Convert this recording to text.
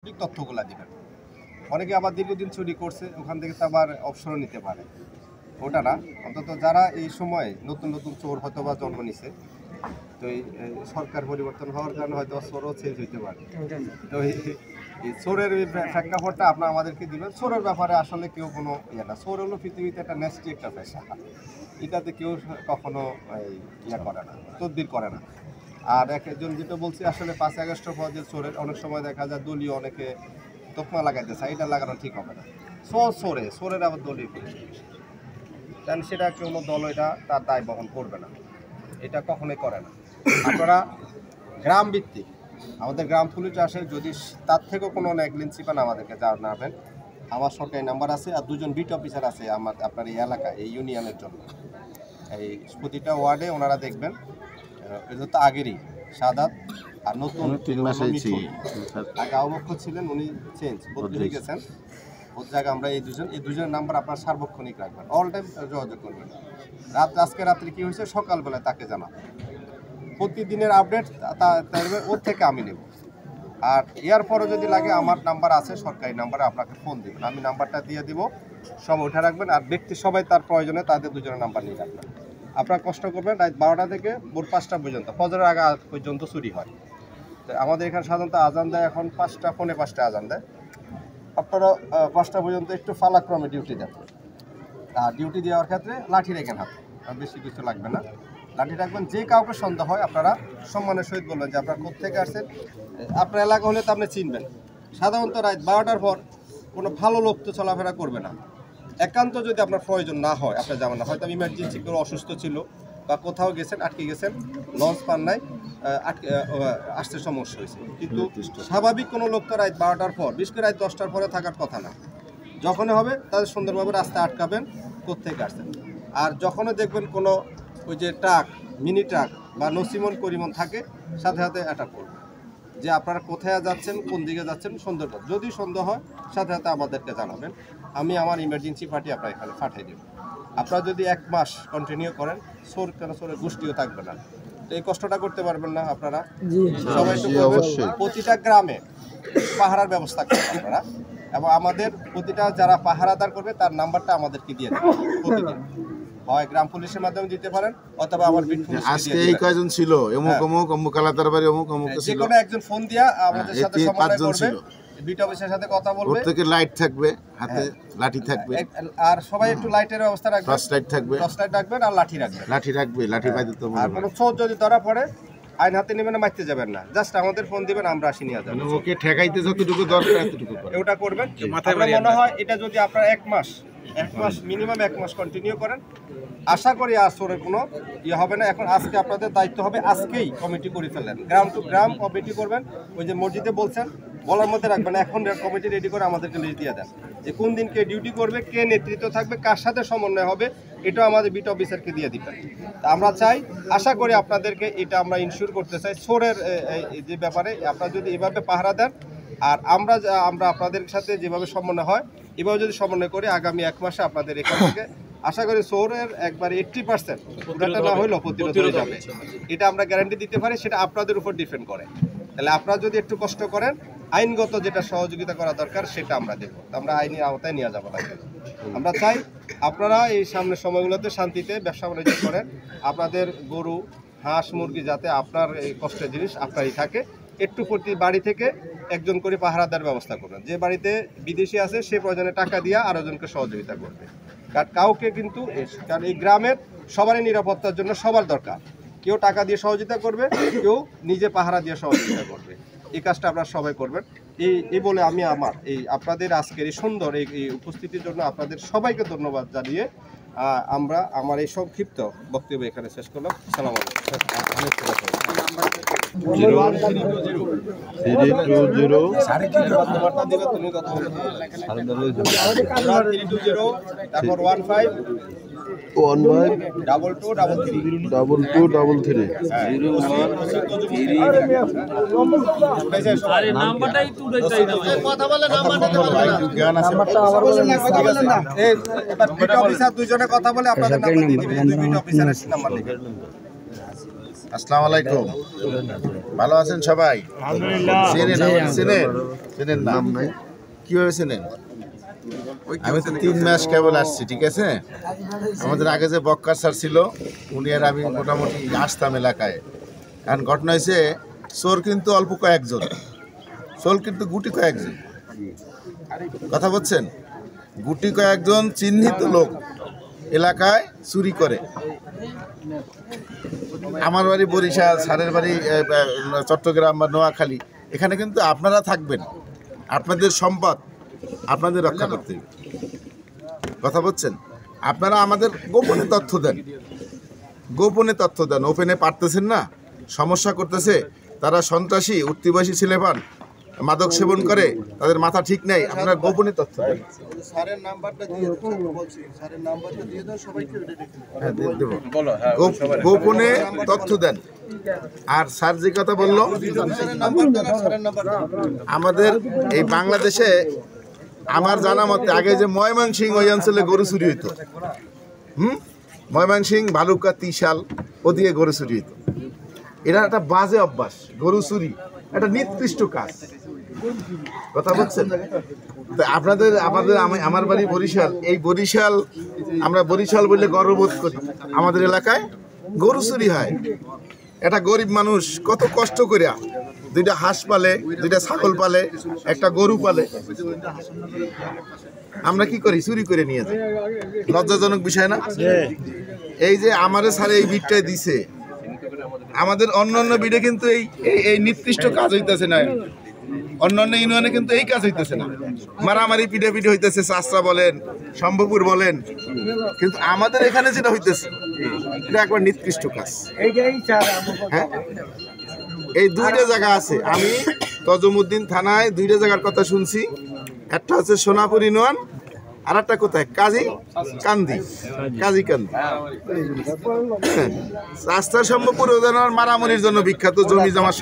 সঠিক তথ্যগুলো দিবেন। অনেকে আবার দীর্ঘদিন চুরি করছে, ওখান থেকে তো আবার অবসরও নিতে পারে। ওটা না, অন্তত যারা এই সময় নতুন নতুন চোর হয়তো বা জন্ম নিছে, তো এই সরকার পরিবর্তন হওয়ার কারণে হয়তো চোরও চেঞ্জ হইতে পারে। তো এই চোরের প্রেক্ষাপটটা আপনার আমাদেরকে দিবেন। চোরের ব্যাপারে আসলে কেউ কোনো ইয়ে না। চোর হলো পৃথিবীতে একটা ন্যাস্টি একটা পেশা, এটাতে কেউ কখনো ইয়ে করে না, তদবির করে না। আর একজন যেটা বলছি, আসলে 5 আগস্টের পর যে চোরের অনেক সময় দেখা যায় দলীয় অনেকে তোকমা লাগাইতে চায়, এটা লাগানো ঠিক হবে না। চোরের আবার দলীয় কারণ সেটা কোনো দল এটা তার দায় বহন করবে না, এটা কখনোই করে না। আপনারা গ্রাম ভিত্তিক আমাদের গ্রাম পুলিশ আসে, যদি তার থেকেও কোনো নেগলিজেন্সি পান আমাদেরকে জানাবেন। আমার সরকারি নাম্বার আছে, আর 2জন বিট অফিসার আছে আপনার এই এলাকায়, এই ইউনিয়নের জন্য। এই প্রতিটা ওয়ার্ডে ওনারা দেখবেন। এটা তো আগেরই সাদাত, আর নতুন 3 মাস হয়েছে। আগে অবক্ষ ছিলেন, উনি চেঞ্জ বদলে হয়ে গেছেন। ওর জায়গায় আমরা এই দুজনের নাম্বার আপনার সার্বক্ষণিক রাখবেন, অল টাইম যোগাযোগ করবেন। আজকে রাত্রে কী হয়েছে সকালবেলায় তাকে জানাবেন। প্রতিদিনের আপডেট ওর থেকে আমি নেব। আর এর পরে যদি লাগে আমার নাম্বার আছে, সরকারি নাম্বারে আপনাকে ফোন দেবেন, আমি নাম্বারটা দিয়ে দিব, সব উঠে রাখবেন। আর ব্যক্তি সবাই তার প্রয়োজনে তাদের দুজনের নাম্বার নিয়ে রাখবেন। আপনারা কষ্ট করবেন, রাত 12টা থেকে ভোর 5টা পর্যন্ত, ফজরের আগে পর্যন্ত চুরি হয়। তো আমাদের এখানে সাধারণত আজান দেয় এখন 5টা, পৌনে 5টায় আজান দেয়। আপনারা 5টা পর্যন্ত একটু ফালাক্রমে ডিউটি দেন। আর ডিউটি দেওয়ার ক্ষেত্রে লাঠি রেখেন হাতে, আর বেশি কিছু লাগবে না। লাঠি রাখবেন। যে কাউকে সন্দেহ হয় আপনারা সম্মানের সহিত বলবেন যে আপনারা কোত্থেকে আসছেন। আপনার এলাকা হলে তো আপনি চিনবেন। সাধারণত রাত 12টার পর কোনো ভালো লোক তো চলাফেরা করবে না। একান্ত যদি আপনার প্রয়োজন না হয়, আপনার যাবেন না। হয়তো ইমার্জেন্সি কেউ অসুস্থ ছিল বা কোথাও গেছেন, আটকে গেছেন, লঞ্চ পান নাই, আসতে সমস্যা হয়েছে। কিন্তু স্বাভাবিক কোনো লোক তো রাত 12টার পর, বিশেষ করে রাত 10টার পরে থাকার কথা না। যখনই হবে তাদের সুন্দরভাবে রাস্তায় আটকাবেন কোত্থেকে আসছেন। আর যখনই দেখবেন কোনো ওই যে ট্রাক, মিনি ট্রাক বা নসিমন করিমন থাকে, সাথে সাথে অ্যাটাক করবে যে আপনারা কোথায় যাচ্ছেন, কোন দিকে যাচ্ছেন, সুন্দরবন। যদি সন্দেহ হয় সাথে সাথে আমাদেরকে জানাবেন, আমি আমার ইমার্জেন্সি পার্টি আপনার এখানে পাঠিয়ে দেব। আপনারা যদি 1 মাস কন্টিনিউ করেন, চোরের গোষ্ঠীও থাকবে না। তো এই কষ্টটা করতে পারবেন না আপনারা সবাই। প্রতিটা গ্রামে পাহারার ব্যবস্থা করবেন আপনারা, এবং আমাদের প্রতিটা যারা পাহারাদার করবে তার নাম্বারটা আমাদেরকে দিয়ে দেবেন প্রতিদিন। হয় গ্রাম পুলিশের মাধ্যমে দিতে পারেন, অথবা আমার বিট পুলিশ। আজকে এই কয়জন ছিল, অমুক আলাদার বাড়ি অমুক ছিল, যে কোনো একজন ফোন দিয়া আমাদের সাথে সমন্বয় করবে, বিট অফিসের সাথে কথা বলবে। প্রত্যেকের লাইট থাকবে, হাতে লাঠি থাকবে। আর সবাই একটু লাইটের ব্যবস্থা রাখবেন, টর্চ লাইট থাকবে, আর লাঠি রাখবে। লাঠি বাইতে তো। আর কোনো চোর যদি ধরা পড়ে, আইন হাতে নেবেন, মারতে যাবেন না, জাস্ট আমাদের ফোন দিবেন, আমরা আসি নিয়ে যাবো। ওকে ঠেকাইতে যতটুকু দরকার ততটুকু ওটা করবেন। আমার মনে হয় এটা যদি আপনারা 1 মাস মিনিমাম 1 মাস কন্টিনিউ করেন, আশা করি আর চোরের কোনো ইয়ে হবে না। এখন আজকে আপনাদের দায়িত্ব হবে, আজকেই কমিটি করে ফেলেন, গ্রাম টু গ্রাম কমিটি করবেন। ওই যে মসজিদে বলছেন, বলার মধ্যে রাখবেন, এখন কমিটি রেডি করে আমাদেরকে লিস্ট দিয়ে দেন যে কোন দিন কে ডিউটি করবে, কে নেতৃত্ব থাকবে, কার সাথে সমন্বয় হবে, এটাও আমাদের বিট অফিসারকে দিয়ে দিবেন। তা আমরা চাই, আশা করি আপনাদেরকে এটা আমরা ইনশিওর করতে চাই, চোরের যে ব্যাপারে আপনারা যদি এভাবে পাহারা দেন, আর আমরা আপনাদের সাথে যেভাবে সমন্বয় হয় এভাবে যদি সমন্বয় করি, আগামী 1 মাসে আপনাদের এখান থেকে আশা করি চোরের একবার 80% পুরোটা না হইলেও প্রতিরোধ হয়ে যাবে। এটা আমরা গ্যারান্টি দিতে পারি, সেটা আপনাদের উপর ডিপেন্ড করে। তাহলে আপনারা যদি একটু কষ্ট করেন, আইনগত যেটা সহযোগিতা করা দরকার সেটা আমরা দেব, আমরা আইনের আওতায় নিয়ে যাবো না। আমরা চাই আপনারা এই সামনের সময়গুলোতে শান্তিতে ব্যবসা বাণিজ্য করেন। আপনাদের গরু, হাঁস, মুরগি যাতে আপনার এই কষ্টের জিনিস আপনারই থাকে। একটু প্রতি বাড়ি থেকে একজন করে পাহারাদার ব্যবস্থা করবেন। যে বাড়িতে বিদেশি আছে সে প্রয়োজনে টাকা দিয়ে আরো জনকে সহযোগিতা করবে। কারণ কাউকে কিন্তু, কারণ এই গ্রামের সবারই নিরাপত্তার জন্য সবার দরকার। কেউ টাকা দিয়ে সহযোগিতা করবে, কেউ নিজে পাহারা দিয়ে সহযোগিতা করবে। এই কাজটা আপনারা সবাই করবেন। এই বলে আমি আপনাদের আজকের এই সুন্দর এই উপস্থিতির জন্য আপনাদের সবাইকে ধন্যবাদ জানিয়ে আমার এই সংক্ষিপ্ত বক্তব্য এখানে শেষ করলাম। সালাম দুজনে কথা বলে আপনাদের নাম্বার দিয়ে দিবেন। আসসালামু আলাইকুম। ভালো আছেন সবাই? চেনেন আমাকে? চেনেন নাম নাই কিভাবে চেনেন? আমি তো 3 মাস কেবল আসছি, ঠিক আছে? আমাদের আগে যে বক্কার স্যার ছিল উনি আর আমি মোটামুটি আসতাম এলাকায়। কারণ ঘটনা হয়েছে, চোর কিন্তু অল্প কয়েকজন, চোর কিন্তু গুটি কয়েকজন। কথা বলছেন? গুটি কয়েকজন চিহ্নিত লোক এলাকায় চুরি করে। আমার বাড়ি বরিশাল, স্যারের বাড়ি চট্টগ্রাম বা নোয়াখালী, এখানে কিন্তু আপনারা থাকবেন, আপনাদের সম্পদ আপনাদের রক্ষা করতে হবে। কথা বলছেন? আপনারা আমাদের গোপনে তথ্য দেন, গোপনে তথ্য দেন। ওপেনে পারতেছেন না, সমস্যা করতেছে, তারা সন্ত্রাসী, উঠতিবাসী ছেলেপান, মাদক সেবন করে, তাদের মাথা ঠিক নেই, আপনারা গোপনে তথ্য দেন। হ্যাঁ, দেব। গোপনে তথ্য দেন। আর স্যার যে কথা বললো, আমাদের এই বাংলাদেশে আমার জানা মতে আগে যে ময়মনসিংহ ওই অঞ্চলে গরু চুরি হইতো, ময়মনসিংহ, ভালুকা, ত্রিশাল ওদিকে গরু চুরি হইতো। এটা একটা বাজে অভ্যাস, গরু চুরি একটা নিকৃষ্ট কাজ। কথা বলছেন? তো আমাদের আমার বাড়ি বরিশাল, এই বরিশাল, আমরা বরিশাল বললে গর্ববোধ করি। আমাদের এলাকায় গরু চুরি হয়। একটা গরিব মানুষ কত কষ্ট করে 2টা হাঁস পালে, 2টা ছাগল পালে, একটা গরু পালে, আমরা কি করি? চুরি করে নিয়ে যাই। লজ্জাজনক বিষয় না? এই যে আমারে স্যার এই বিটটাই দিছে, আমাদের অন্যান্য বিটে কিন্তু এই নির্দিষ্ট কাজ হইতেছে না। অন্যান্য ইউনিয়নে কিন্তু এই কাজ হইতেছে না, মারামারি পিটাপিটি হইতেছে, চাষরা বলেন, শম্ভুপুর বলেন, কিন্তু আমাদের এখানে যেটা হইতেছে এটা একবার নির্দিষ্ট কাজ। হ্যাঁ, এই 2টা জায়গা আছে। আমি তজুমউদ্দিন থানায় 2টা জায়গার কথা শুনছি। একটা হচ্ছে সোনাপুর ইউনিয়ন, আর একটা কোথায়? কাজী কান্দি। রাস্তার শম্ভুপুর মারামারির জন্য বিখ্যাত, জমি জমা